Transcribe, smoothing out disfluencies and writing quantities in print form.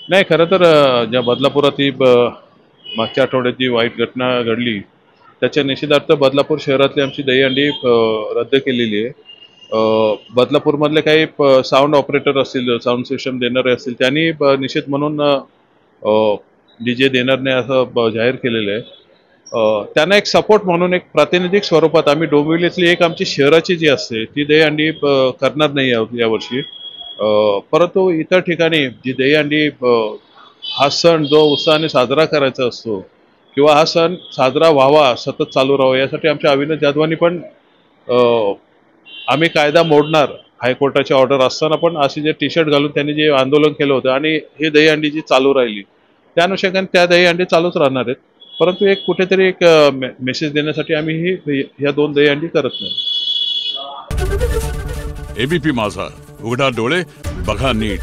नाही, खरं तर ज्या बदलापुरात ही मागच्या आठवड्यात जी वाईट घटना घडली, त्याच्या निषेधार्थ बदलापूर शहरातली आमची दहीहंडी रद्द केलेली आहे. बदलापूरमधले काही साउंड ऑपरेटर असतील, साउंड सिस्टम देणारे असतील, त्यांनी निषेध म्हणून डीजे देणार नाही असं जाहीर केलेलं आहे. त्यांना एक सपोर्ट म्हणून एक प्रातिनिधिक स्वरूपात आम्ही डोंबिवलीतली एक आमची शहराची जी असते ती दहीहंडी करणार नाही यावर्षी. परंतु इतर ठिकाणी जी दहीहंडी हा सण जो उत्साहाने साजरा करायचा असतो किंवा हा सण साजरा व्हावा, सतत चालू राहावा यासाठी आमच्या अविनाश जाधवांनी पण अ, आम्ही कायदा मोडणार हायकोर्टाची ऑर्डर असताना पण असे जे टी शर्ट घालून त्यांनी जे आंदोलन केलं होतं आणि ही दहीहंडी जी चालू राहिली त्या अनुषंगाने त्या दहीहंडी चालूच राहणार आहेत. परंतु एक कुठेतरी एक मेसेज देण्यासाठी आम्ही ही ह्या दोन दहीहंडी करत नाही. एबीपी माझा, उघडा डोळे बघा नीट.